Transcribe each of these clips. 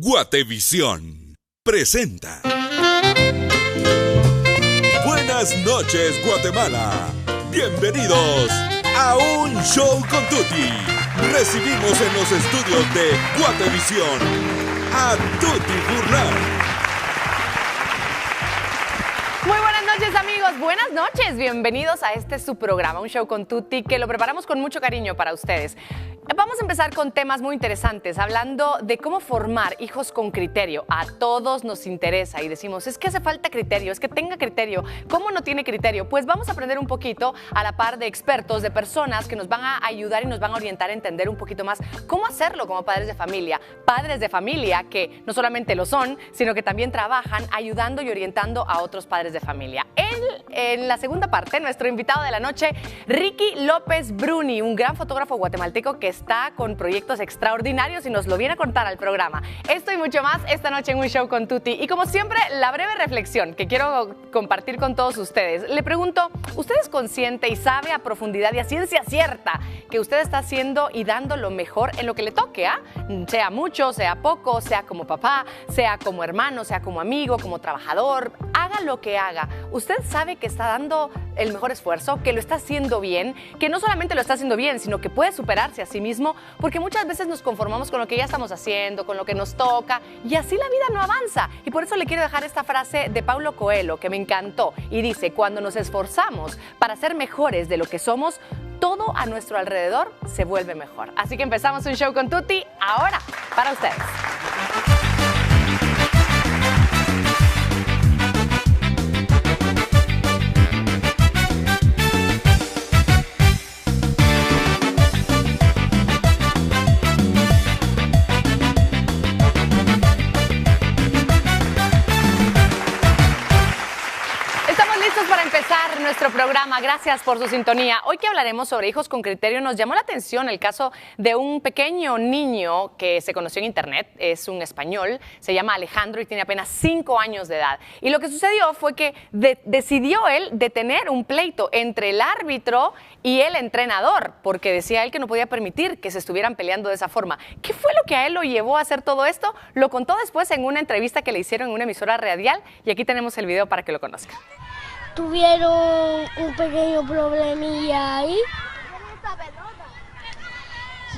Guatevisión presenta. Buenas noches, Guatemala. Bienvenidos a Un Show con Tuti. Recibimos en los estudios de Guatevisión a Tuti Burnán. Muy buenas noches, amigos, buenas noches, bienvenidos a este su programa, Un Show con Tuti, que lo preparamos con mucho cariño para ustedes. Vamos a empezar con temas muy interesantes, hablando de cómo formar hijos con criterio. A todos nos interesa y decimos, es que hace falta criterio, es que tenga criterio. ¿Cómo no tiene criterio? Pues vamos a aprender un poquito a la par de expertos, de personas que nos van a ayudar y nos van a orientar a entender un poquito más cómo hacerlo como padres de familia. Padres de familia que no solamente lo son, sino que también trabajan ayudando y orientando a otros padres de familia. En la segunda parte, nuestro invitado de la noche, Ricky López Bruni, un gran fotógrafo guatemalteco que está con proyectos extraordinarios y nos lo viene a contar al programa. Esto y mucho más esta noche en Un Show con Tuti. Y como siempre, la breve reflexión que quiero compartir con todos ustedes. Le pregunto, ¿usted es consciente y sabe a profundidad y a ciencia cierta que usted está haciendo y dando lo mejor en lo que le toque? Sea mucho, sea poco, sea como papá, sea como hermano, sea como amigo, como trabajador, haga lo que haga. ¿Usted sabe que está dando el mejor esfuerzo, que lo está haciendo bien, que no solamente lo está haciendo bien, sino que puede superarse a sí mismo? Porque muchas veces nos conformamos con lo que ya estamos haciendo, con lo que nos toca, y así la vida no avanza. Y por eso le quiero dejar esta frase de Paulo Coelho, que me encantó, y dice, cuando nos esforzamos para ser mejores de lo que somos, todo a nuestro alrededor se vuelve mejor. Así que empezamos Un Show con Tuti, ahora, para ustedes. Nuestro programa, gracias por su sintonía. Hoy que hablaremos sobre hijos con criterio, nos llamó la atención el caso de un pequeño niño que se conoció en internet, es un español, se llama Alejandro y tiene apenas 5 años de edad. Y lo que sucedió fue que decidió él detener un pleito entre el árbitro y el entrenador, porque decía él que no podía permitir que se estuvieran peleando de esa forma. ¿Qué fue lo que a él lo llevó a hacer todo esto? Lo contó después en una entrevista que le hicieron en una emisora radial y aquí tenemos el video para que lo conozcan. Tuvieron un pequeño problemilla ahí.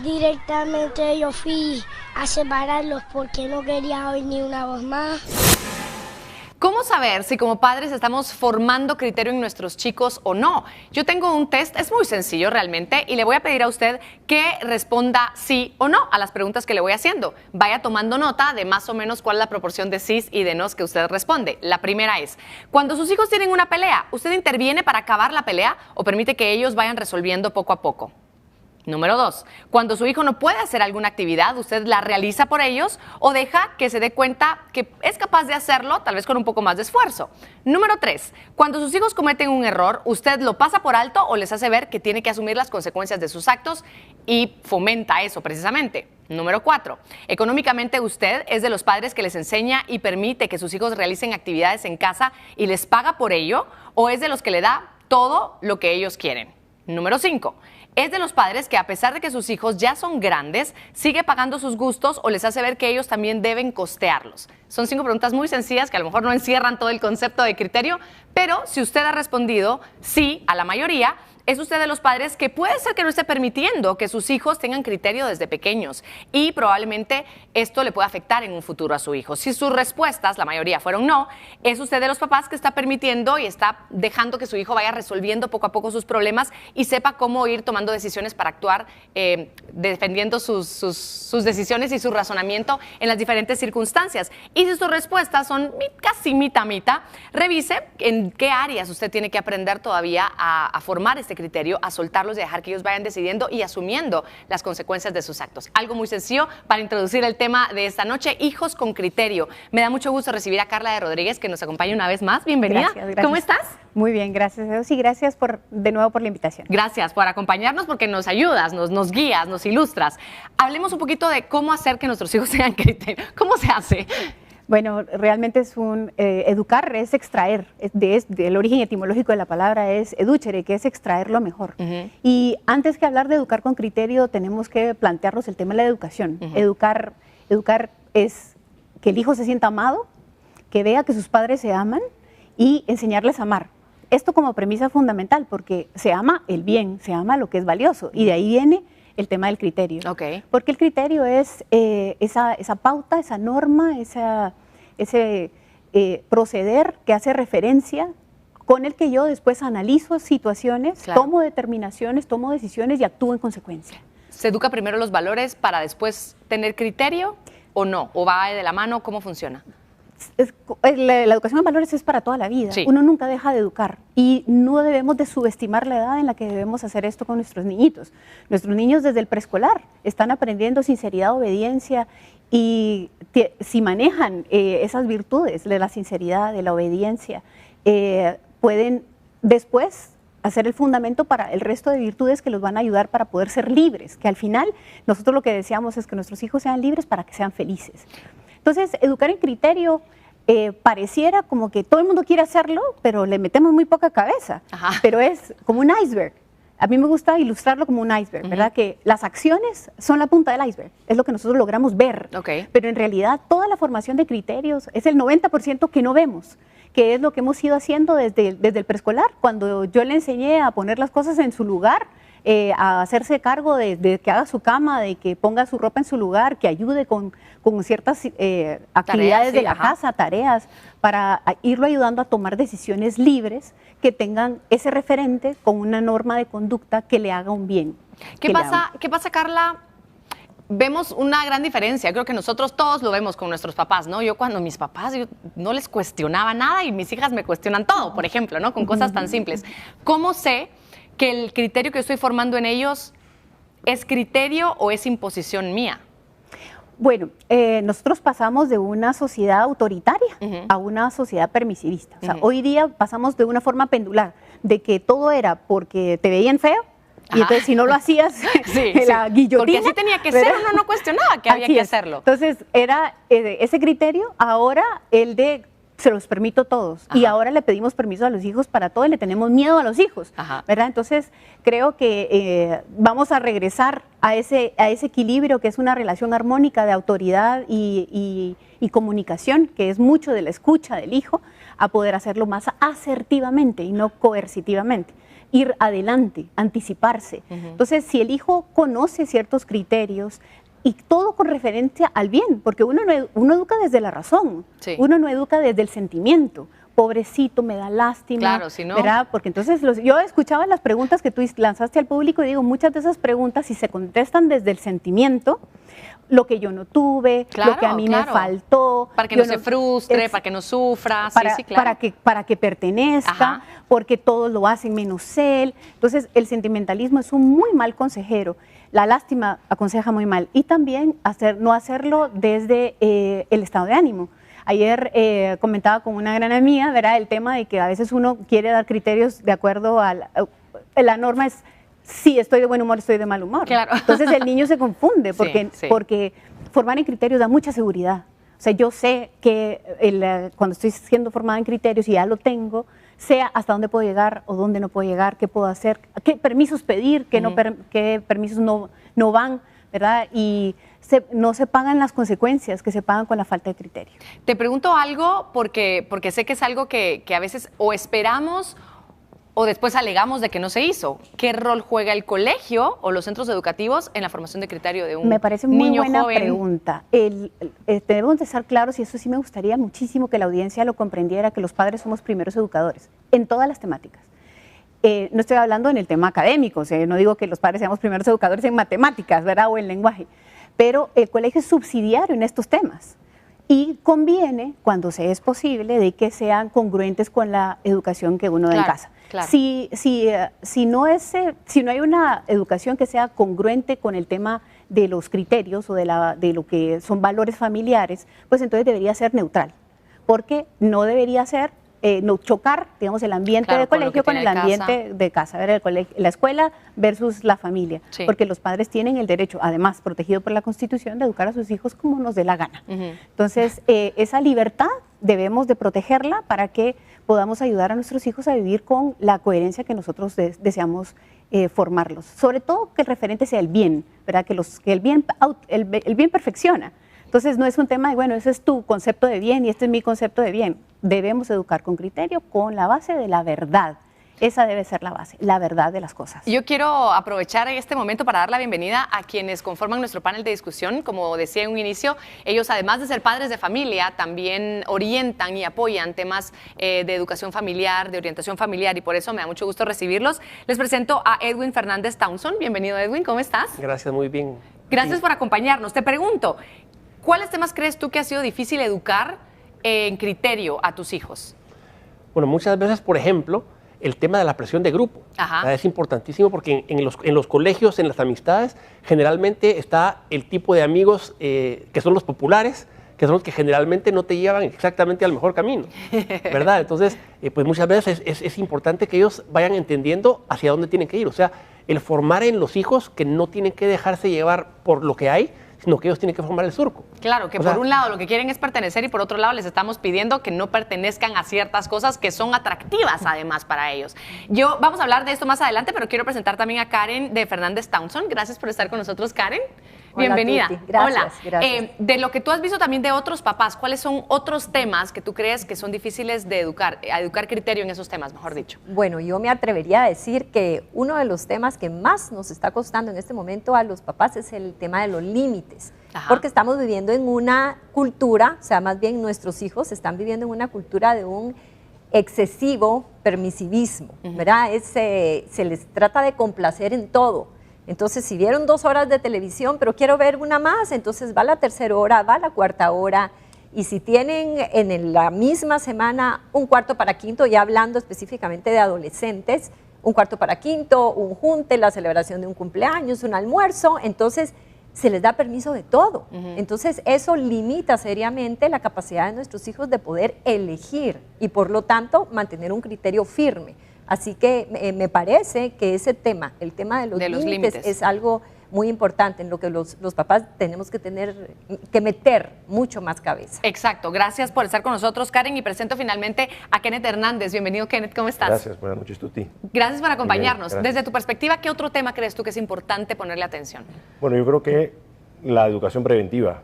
Directamente yo fui a separarlos porque no quería oír ni una voz más. ¿Cómo saber si como padres estamos formando criterio en nuestros chicos o no? Yo tengo un test, es muy sencillo realmente, y le voy a pedir a usted que responda sí o no a las preguntas que le voy haciendo. Vaya tomando nota de más o menos cuál es la proporción de sís y de nos que usted responde. La primera es, cuando sus hijos tienen una pelea, ¿usted interviene para acabar la pelea o permite que ellos vayan resolviendo poco a poco? Número 2, cuando su hijo no puede hacer alguna actividad, ¿usted la realiza por ellos o deja que se dé cuenta que es capaz de hacerlo, tal vez con un poco más de esfuerzo? Número 3, cuando sus hijos cometen un error, ¿usted lo pasa por alto o les hace ver que tiene que asumir las consecuencias de sus actos y fomenta eso precisamente? Número 4, económicamente usted es de los padres que les enseña y permite que sus hijos realicen actividades en casa y les paga por ello, o es de los que le da todo lo que ellos quieren. Número 5, es de los padres que a pesar de que sus hijos ya son grandes, sigue pagando sus gustos o les hace ver que ellos también deben costearlos. Son 5 preguntas muy sencillas que a lo mejor no encierran todo el concepto de criterio, pero si usted ha respondido sí a la mayoría, es usted de los padres que puede ser que no esté permitiendo que sus hijos tengan criterio desde pequeños y probablemente esto le pueda afectar en un futuro a su hijo. Si sus respuestas, la mayoría fueron no, es usted de los papás que está permitiendo y está dejando que su hijo vaya resolviendo poco a poco sus problemas y sepa cómo ir tomando decisiones para actuar defendiendo sus decisiones y su razonamiento en las diferentes circunstancias. Y si sus respuestas son casi mitad, revise en qué áreas usted tiene que aprender todavía a formar este criterio, a soltarlos y dejar que ellos vayan decidiendo y asumiendo las consecuencias de sus actos. Algo muy sencillo para introducir el tema de esta noche, hijos con criterio. Me da mucho gusto recibir a Carla de Rodríguez, que nos acompaña una vez más. Bienvenida. Gracias. ¿Cómo estás? Muy bien, gracias a Dios y gracias de nuevo por la invitación. Gracias por acompañarnos porque nos ayudas, nos guías, nos ilustras. Hablemos un poquito de cómo hacer que nuestros hijos tengan criterio. ¿Cómo se hace? Bueno, realmente es educar es extraer, el origen etimológico de la palabra es educere, que es extraer lo mejor. Y antes que hablar de educar con criterio, tenemos que plantearnos el tema de la educación. Educar es que el hijo se sienta amado, que vea que sus padres se aman y enseñarles a amar. Esto como premisa fundamental, porque se ama el bien, se ama lo que es valioso, y de ahí viene el tema del criterio. Okay. Porque el criterio es esa pauta, esa norma, ese proceder que hace referencia, con el que yo después analizo situaciones, claro, tomo determinaciones, tomo decisiones y actúo en consecuencia. ¿Se educa primero los valores para después tener criterio o no? ¿O va de la mano? ¿Cómo funciona? La educación en valores es para toda la vida. Sí. Uno nunca deja de educar y no debemos de subestimar la edad en la que debemos hacer esto con nuestros niñitos. Nuestros niños desde el preescolar están aprendiendo sinceridad, obediencia, y si manejan esas virtudes de la sinceridad, de la obediencia, pueden después hacer el fundamento para el resto de virtudes que los van a ayudar para poder ser libres, que al final nosotros lo que deseamos es que nuestros hijos sean libres para que sean felices. Entonces, educar en criterio pareciera como que todo el mundo quiere hacerlo, pero le metemos muy poca cabeza. Ajá. Pero es como un iceberg. A mí me gusta ilustrarlo como un iceberg, ¿verdad? Que las acciones son la punta del iceberg, es lo que nosotros logramos ver. Okay. Pero en realidad toda la formación de criterios es el 90% que no vemos, que es lo que hemos ido haciendo desde el preescolar. Cuando yo le enseñé a poner las cosas en su lugar, a hacerse cargo de que haga su cama, de que ponga su ropa en su lugar, que ayude con ciertas actividades de la casa, tareas, para irlo ayudando a tomar decisiones libres que tengan ese referente con una norma de conducta que le haga un bien. ¿Qué pasa, Carla? Vemos una gran diferencia, creo que nosotros todos lo vemos con nuestros papás, ¿no? Yo cuando mis papás, yo no les cuestionaba nada y mis hijas me cuestionan todo, por ejemplo, ¿no? Con cosas tan simples. ¿Cómo sé que el criterio que estoy formando en ellos es criterio o es imposición mía? Bueno, nosotros pasamos de una sociedad autoritaria a una sociedad permisivista. O sea, hoy día pasamos de una forma pendular, de que todo era porque te veían feo, y entonces si no lo hacías, la guillotina. Porque así tenía que ser, uno no cuestionaba que había que hacerlo. Entonces era ese criterio, ahora el de se los permito a todos. Ajá. Y ahora le pedimos permiso a los hijos para todo y le tenemos miedo a los hijos. Ajá. ¿Verdad? Entonces creo que vamos a regresar a ese equilibrio que es una relación armónica de autoridad y comunicación, que es mucho de la escucha del hijo, a poder hacerlo más asertivamente y no coercitivamente. Ir adelante, anticiparse. Entonces, si el hijo conoce ciertos criterios y todo con referencia al bien, porque uno educa desde la razón, uno no educa desde el sentimiento. Pobrecito, me da lástima, claro, si no, ¿verdad? Porque entonces yo escuchaba las preguntas que tú lanzaste al público y digo, muchas de esas preguntas, si se contestan desde el sentimiento, lo que yo no tuve, lo que a mí me faltó. Para que no se frustre, para que no sufra. Claro. Para que pertenezca, porque todos lo hacen menos él. Entonces, el sentimentalismo es un muy mal consejero. La lástima aconseja muy mal. Y también no hacerlo desde el estado de ánimo. Ayer comentaba con una gran amiga, ¿verdad? El tema de que a veces uno quiere dar criterios de acuerdo a la norma es si estoy de buen humor, estoy de mal humor. Claro. Entonces el niño se confunde porque formar en criterios da mucha seguridad. O sea, yo sé que cuando estoy siendo formada en criterios y ya lo tengo, sé hasta dónde puedo llegar o dónde no puedo llegar, qué puedo hacer, qué permisos pedir, qué permisos no van, ¿verdad? Y no se pagan las consecuencias que se pagan con la falta de criterio. Te pregunto algo porque sé que es algo que a veces o esperamos o después alegamos de que no se hizo. ¿Qué rol juega el colegio o los centros educativos en la formación de criterio de un niño joven? Me parece muy buena pregunta. Debemos de estar claros, y eso sí me gustaría muchísimo que la audiencia lo comprendiera, que los padres somos primeros educadores en todas las temáticas. No estoy hablando en el tema académico, o sea, no digo que los padres seamos primeros educadores en matemáticas, ¿verdad? O en lenguaje, pero el colegio es subsidiario en estos temas. Y conviene, cuando se es posible, de que sean congruentes con la educación que uno da en casa. Claro. Si no hay una educación que sea congruente con el tema de los criterios o de lo que son valores familiares, pues entonces debería ser neutral, porque no debería ser no chocar, digamos, el ambiente de colegio con el ambiente de casa, ver la escuela versus la familia, porque los padres tienen el derecho, además protegido por la Constitución, de educar a sus hijos como nos dé la gana. Entonces, esa libertad debemos de protegerla para que podamos ayudar a nuestros hijos a vivir con la coherencia que nosotros deseamos formarlos. Sobre todo que el referente sea el bien, ¿verdad? Que el bien perfecciona. Entonces no es un tema de, bueno, ese es tu concepto de bien y este es mi concepto de bien. Debemos educar con criterio, con la base de la verdad. Esa debe ser la base, la verdad de las cosas. Yo quiero aprovechar este momento para dar la bienvenida a quienes conforman nuestro panel de discusión. Como decía en un inicio, ellos además de ser padres de familia, también orientan y apoyan temas de educación familiar, de orientación familiar, y por eso me da mucho gusto recibirlos. Les presento a Edwin Fernández Townsend. Bienvenido, Edwin, ¿cómo estás? Gracias, muy bien. Gracias por acompañarnos. Te pregunto, ¿cuáles temas crees tú que ha sido difícil educar en criterio a tus hijos? Bueno, muchas veces, por ejemplo, el tema de la presión de grupo. Es importantísimo porque en los colegios, en las amistades, generalmente está el tipo de amigos que son los populares, que son los que generalmente no te llevan exactamente al mejor camino, ¿verdad? Entonces, pues muchas veces es importante que ellos vayan entendiendo hacia dónde tienen que ir. O sea, el formar en los hijos que no tienen que dejarse llevar por lo que hay, sino que ellos tienen que formar el surco. Claro, que por un lado lo que quieren es pertenecer y por otro lado les estamos pidiendo que no pertenezcan a ciertas cosas que son atractivas además para ellos. Vamos a hablar de esto más adelante, pero quiero presentar también a Karen de Fernández Townsend. Gracias por estar con nosotros, Karen. Hola, Bienvenida. Tuti. Gracias, Hola. gracias. De lo que tú has visto también de otros papás, ¿cuáles son otros temas que tú crees que son difíciles de educar criterio en esos temas, mejor dicho? Bueno, yo me atrevería a decir que uno de los temas que más nos está costando en este momento a los papás es el tema de los límites. Ajá. Porque estamos viviendo en una cultura, o sea, más bien nuestros hijos están viviendo en una cultura de un excesivo permisivismo, ¿verdad? Se les trata de complacer en todo. Entonces, si vieron 2 horas de televisión, pero quiero ver una más, entonces va la 3ª hora, va la 4ª hora. Y si tienen en la misma semana un cuarto para quinto, ya hablando específicamente de adolescentes, un cuarto para quinto, un junte, la celebración de un cumpleaños, un almuerzo, entonces se les da permiso de todo. Entonces, eso limita seriamente la capacidad de nuestros hijos de poder elegir y, por lo tanto, mantener un criterio firme. Así que me parece que ese tema, el tema de los límites, es algo muy importante en lo que los papás tenemos que meter mucho más cabeza. Exacto. Gracias por estar con nosotros, Karen, y presento finalmente a Kenneth Hernández. Bienvenido, Kenneth, ¿cómo estás? Gracias, buenas noches, Tuti. Gracias por acompañarnos. Bien, desde tu perspectiva, ¿qué otro tema crees tú que es importante ponerle atención? Bueno, yo creo que la educación preventiva.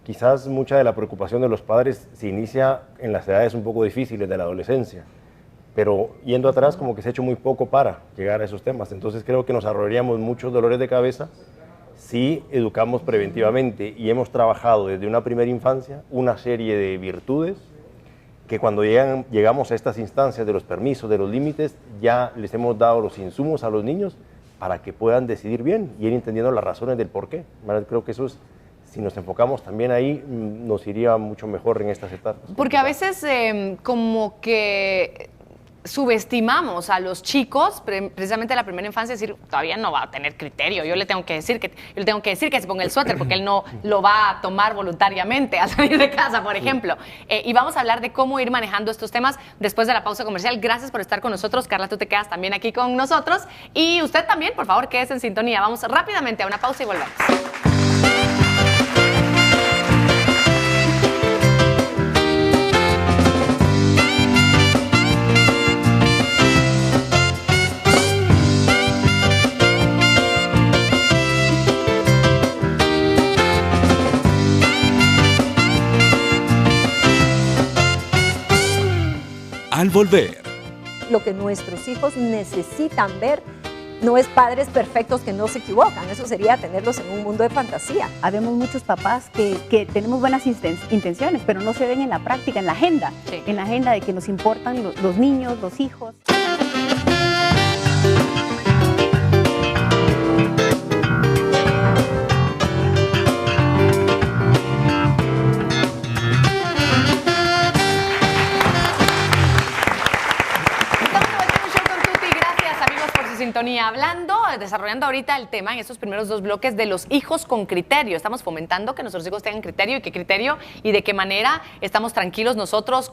Quizás mucha de la preocupación de los padres se inicia en las edades un poco difíciles de la adolescencia, pero yendo atrás como que se ha hecho muy poco para llegar a esos temas. Entonces creo que nos ahorraríamos muchos dolores de cabeza si educamos preventivamente y hemos trabajado desde una primera infancia una serie de virtudes que cuando llegamos a estas instancias de los permisos, de los límites, ya les hemos dado los insumos a los niños para que puedan decidir bien y ir entendiendo las razones del por qué. Creo que eso es, si nos enfocamos también ahí, nos iría mucho mejor en estas etapas. Porque a veces como que subestimamos a los chicos, precisamente en la primera infancia, decir, todavía no va a tener criterio, yo le tengo que decir que se ponga el suéter porque él no lo va a tomar voluntariamente al salir de casa, por ejemplo. Y vamos a hablar de cómo ir manejando estos temas después de la pausa comercial. Gracias por estar con nosotros. Carla, tú te quedas también aquí con nosotros y usted también, por favor, quédese en sintonía. Vamos rápidamente a una pausa y volvemos. Al volver. Lo que nuestros hijos necesitan ver no es padres perfectos que no se equivocan, eso sería tenerlos en un mundo de fantasía. Habemos muchos papás que tenemos buenas intenciones, pero no se ven en la práctica, en la agenda, en la agenda de que nos importan los niños, los hijos. Sintonía, desarrollando ahorita el tema en estos primeros 2 bloques de los hijos con criterio. Estamos fomentando que nuestros hijos tengan criterio y qué criterio y de qué manera estamos tranquilos nosotros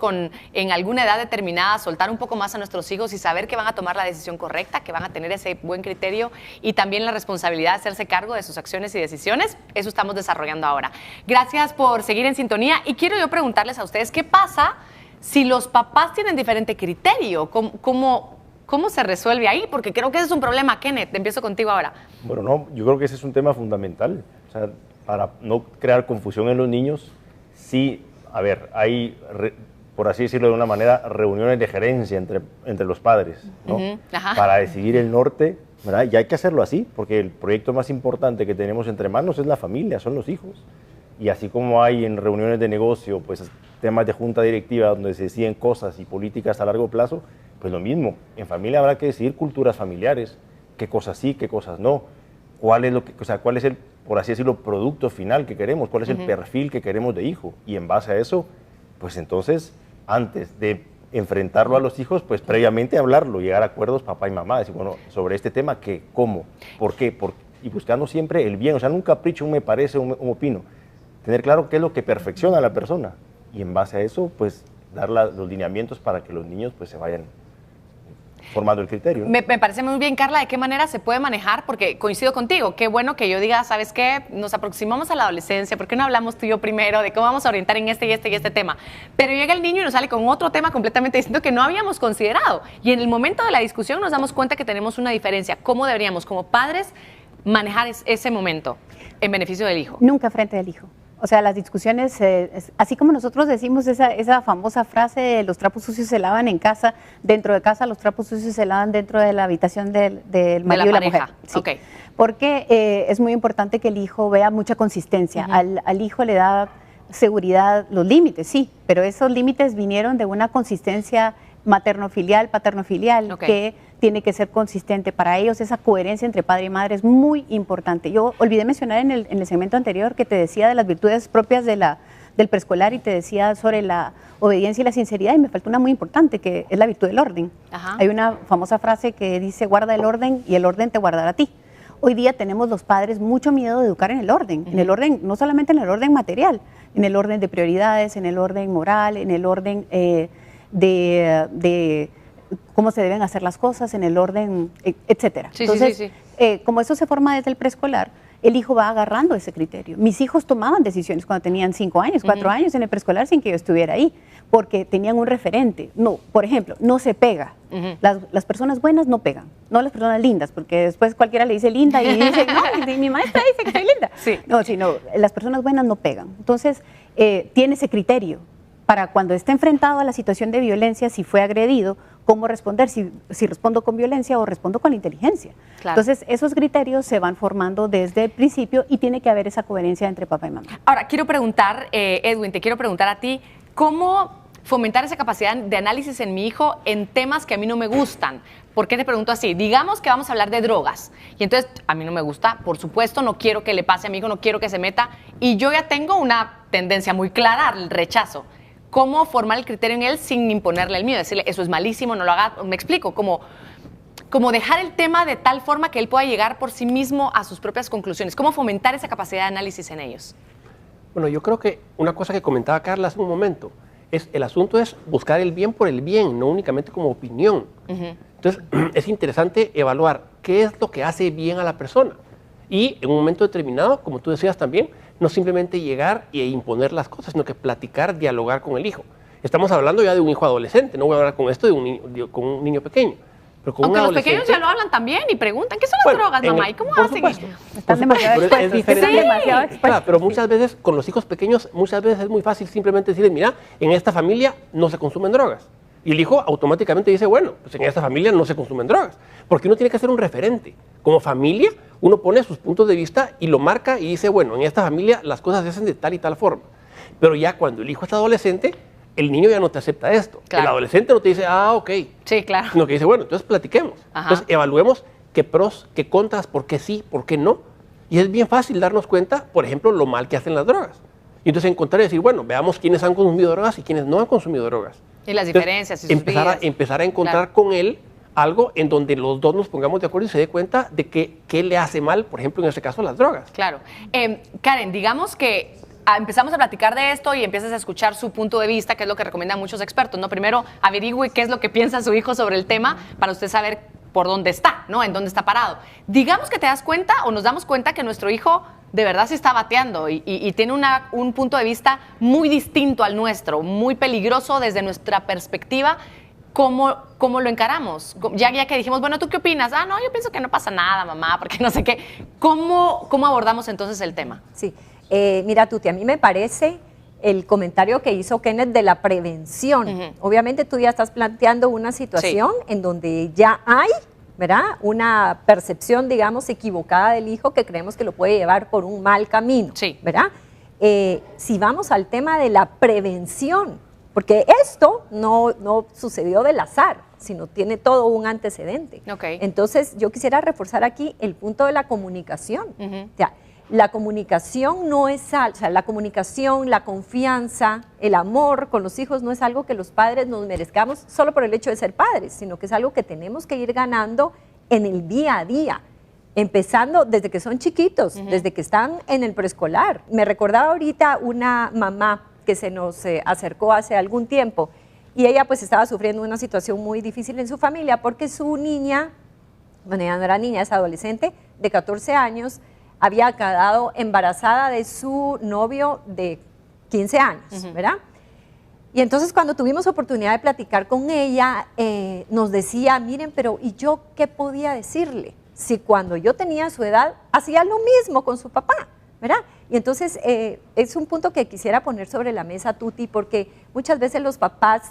en alguna edad determinada soltar un poco más a nuestros hijos y saber que van a tomar la decisión correcta, que van a tener ese buen criterio y también la responsabilidad de hacerse cargo de sus acciones y decisiones. Eso estamos desarrollando ahora. Gracias por seguir en sintonía y quiero yo preguntarles a ustedes qué pasa si los papás tienen diferente criterio. ¿Cómo se resuelve ahí? Porque creo que ese es un problema, Kenneth. Empiezo contigo ahora. Bueno, no, yo creo que ese es un tema fundamental. O sea, para no crear confusión en los niños, sí, a ver, hay, por así decirlo de una manera, reuniones de gerencia entre los padres, ¿no? Para decidir el norte, ¿verdad? Y hay que hacerlo así, porque el proyecto más importante que tenemos entre manos es la familia, son los hijos. Y así como hay en reuniones de negocio, pues temas de junta directiva donde se deciden cosas y políticas a largo plazo, pues lo mismo, en familia habrá que decidir culturas familiares, qué cosas sí, qué cosas no, cuál es el, por así decirlo, producto final que queremos, cuál es el perfil que queremos de hijo. Y en base a eso, pues entonces, antes de enfrentarlo a los hijos, pues previamente hablarlo, llegar a acuerdos papá y mamá, decir, bueno, sobre este tema, ¿qué? ¿Cómo? ¿Por qué? Y buscando siempre el bien, o sea, no un capricho, un me parece, un opino. Tener claro qué es lo que perfecciona a la persona y en base a eso, pues, dar los lineamientos para que los niños pues se vayan formando el criterio, ¿no? Me parece muy bien, Carla, de qué manera se puede manejar, porque coincido contigo, qué bueno que yo diga, ¿sabes qué? Nos aproximamos a la adolescencia, ¿por qué no hablamos tú y yo primero de cómo vamos a orientar en este y este y este tema? Pero llega el niño y nos sale con otro tema completamente distinto que no habíamos considerado. Y en el momento de la discusión nos damos cuenta que tenemos una diferencia. ¿Cómo deberíamos, como padres, manejar ese momento en beneficio del hijo? Nunca frente del hijo. O sea, las discusiones, así como nosotros decimos esa famosa frase de los trapos sucios se lavan en casa, dentro de casa los trapos sucios se lavan dentro de la habitación del marido y la mujer. Sí. Okay. Porque es muy importante que el hijo vea mucha consistencia. Al hijo le da seguridad los límites, sí, pero esos límites vinieron de una consistencia materno-filial, paterno-filial, que tiene que ser consistente. Para ellos esa coherencia entre padre y madre es muy importante. Yo olvidé mencionar en el segmento anterior que te decía de las virtudes propias del preescolar y te decía sobre la obediencia y la sinceridad, y me faltó una muy importante que es la virtud del orden. Hay una famosa frase que dice guarda el orden y el orden te guardará a ti. Hoy día tenemos los padres mucho miedo de educar en el orden, no solamente en el orden material, en el orden de prioridades, en el orden moral, en el orden de cómo se deben hacer las cosas, en el orden, etcétera. Entonces, como eso se forma desde el preescolar, el hijo va agarrando ese criterio. Mis hijos tomaban decisiones cuando tenían 5 años, 4 años en el preescolar sin que yo estuviera ahí, porque tenían un referente. No, por ejemplo, no se pega. Las personas buenas no pegan, no las personas lindas, porque después cualquiera le dice linda y dice, no, mi maestra dice que soy linda. No, sino las personas buenas no pegan. Entonces, tiene ese criterio para cuando esté enfrentado a la situación de violencia, si fue agredido, cómo responder, si respondo con violencia o respondo con la inteligencia. Claro. Entonces, esos criterios se van formando desde el principio y tiene que haber esa coherencia entre papá y mamá. Ahora, quiero preguntar, Edwin, te quiero preguntar a ti, ¿cómo fomentar esa capacidad de análisis en mi hijo en temas que a mí no me gustan? ¿Por qué te pregunto así? Digamos que vamos a hablar de drogas y entonces a mí no me gusta, por supuesto, no quiero que le pase a mi hijo, no quiero que se meta y yo ya tengo una tendencia muy clara al rechazo. ¿Cómo formar el criterio en él sin imponerle el mío? Decirle, eso es malísimo, no lo haga. Me explico, como dejar el tema de tal forma que él pueda llegar por sí mismo a sus propias conclusiones. ¿Cómo fomentar esa capacidad de análisis en ellos? Bueno, yo creo que una cosa que comentaba Carla hace un momento, el asunto es buscar el bien por el bien, no únicamente como opinión. Entonces, es interesante evaluar qué es lo que hace bien a la persona. Y en un momento determinado, como tú decías también, no simplemente llegar e imponer las cosas, sino que platicar, dialogar con el hijo. Estamos hablando ya de un hijo adolescente, no voy a hablar con esto con un niño pequeño. Pero con aunque los pequeños ya lo hablan también y preguntan, ¿qué son las drogas, mamá? ¿Y cómo hacen? Están demasiado expuestos. Claro, pero muchas veces con los hijos pequeños, muchas veces es muy fácil simplemente decirles, mira, en esta familia no se consumen drogas. Y el hijo automáticamente dice, bueno, pues en esta familia no se consumen drogas. Porque uno tiene que ser un referente. Como familia, uno pone sus puntos de vista y lo marca y dice, bueno, en esta familia las cosas se hacen de tal y tal forma. Pero ya cuando el hijo es adolescente, el niño ya no te acepta esto. Claro. El adolescente no te dice, ok. Sí, claro. Sino que dice, bueno, entonces platiquemos. Entonces evaluemos qué pros, qué contras, por qué sí, por qué no. Y es bien fácil darnos cuenta, por ejemplo, lo mal que hacen las drogas. Y entonces encontrar y decir, bueno, veamos quiénes han consumido drogas y quiénes no han consumido drogas. Y las diferencias y sus vidas. Empezar a encontrar con él algo en donde los dos nos pongamos de acuerdo y se dé cuenta de qué le hace mal, por ejemplo, en este caso, las drogas. Claro. Karen, digamos que empezamos a platicar de esto y empiezas a escuchar su punto de vista, que es lo que recomiendan muchos expertos, ¿no? Primero, averigüe qué es lo que piensa su hijo sobre el tema para usted saber por dónde está, ¿no? En dónde está parado. Digamos que te das cuenta o nos damos cuenta que nuestro hijo de verdad se está bateando y tiene un punto de vista muy distinto al nuestro, muy peligroso desde nuestra perspectiva. ¿Cómo lo encaramos? Ya que dijimos, bueno, ¿tú qué opinas? No, yo pienso que no pasa nada, mamá, porque no sé qué. ¿Cómo abordamos entonces el tema? Sí, Mira, Tuti, a mí me parece el comentario que hizo Kenneth de la prevención. Obviamente tú ya estás planteando una situación en donde ya hay, ¿verdad?, una percepción, digamos, equivocada del hijo que creemos que lo puede llevar por un mal camino, ¿verdad? Si vamos al tema de la prevención, porque esto no sucedió del azar, sino tiene todo un antecedente. Entonces, yo quisiera reforzar aquí el punto de la comunicación. O sea, la comunicación no es, o sea, la comunicación, la confianza, el amor con los hijos no es algo que los padres nos merezcamos solo por el hecho de ser padres, sino que es algo que tenemos que ir ganando en el día a día, empezando desde que son chiquitos, desde que están en el preescolar. Me recordaba ahorita una mamá que se nos acercó hace algún tiempo y ella pues estaba sufriendo una situación muy difícil en su familia porque su niña, bueno, ya no era niña, es adolescente, de 14 años, había quedado embarazada de su novio de 15 años, ¿verdad? Y entonces cuando tuvimos oportunidad de platicar con ella, nos decía, miren, pero ¿y yo qué podía decirle? Si cuando yo tenía su edad, hacía lo mismo con su papá, ¿verdad? Y entonces es un punto que quisiera poner sobre la mesa, Tuti, porque muchas veces los papás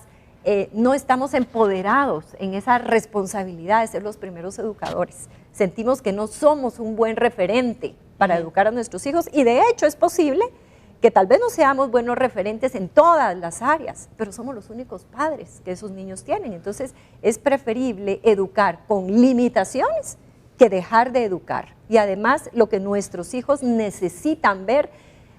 no estamos empoderados en esa responsabilidad de ser los primeros educadores. Sentimos que no somos un buen referente para educar a nuestros hijos y de hecho es posible que tal vez no seamos buenos referentes en todas las áreas, pero somos los únicos padres que esos niños tienen. Entonces es preferible educar con limitaciones que dejar de educar. Y además lo que nuestros hijos necesitan ver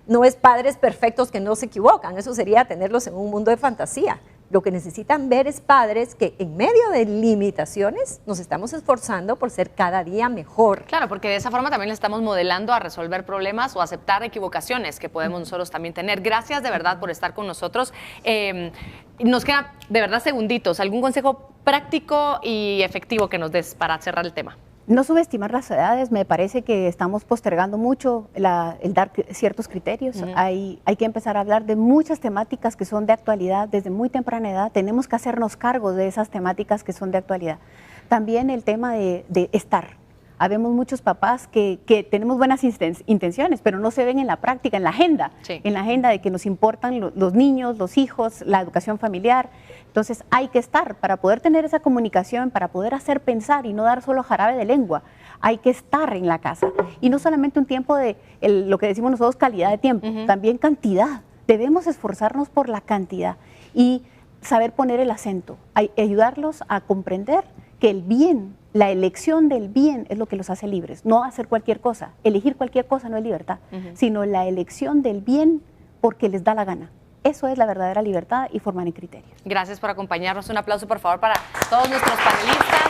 no es padres perfectos que no se equivocan, eso sería tenerlos en un mundo de fantasía. Lo que necesitan ver es padres que en medio de limitaciones nos estamos esforzando por ser cada día mejor. Claro, porque de esa forma también le estamos modelando a resolver problemas o aceptar equivocaciones que podemos nosotros también tener. Gracias de verdad por estar con nosotros. Nos queda de verdad segunditos. ¿Algún consejo práctico y efectivo que nos des para cerrar el tema? No subestimar las edades, me parece que estamos postergando mucho el dar ciertos criterios. Hay que empezar a hablar de muchas temáticas que son de actualidad desde muy temprana edad. Tenemos que hacernos cargo de esas temáticas que son de actualidad. También el tema de estar. Habemos muchos papás que tenemos buenas intenciones, pero no se ven en la práctica, en la agenda, en la agenda de que nos importan los niños, los hijos, la educación familiar. Entonces hay que estar para poder tener esa comunicación, para poder hacer pensar y no dar solo jarabe de lengua. Hay que estar en la casa y no solamente un tiempo de lo que decimos nosotros calidad de tiempo, también cantidad. Debemos esforzarnos por la cantidad y saber poner el acento, ayudarlos a comprender que el bien, la elección del bien es lo que los hace libres, no hacer cualquier cosa. Elegir cualquier cosa no es libertad, sino la elección del bien porque les da la gana. Eso es la verdadera libertad y formar en criterios. Gracias por acompañarnos. Un aplauso, por favor, para todos nuestros panelistas.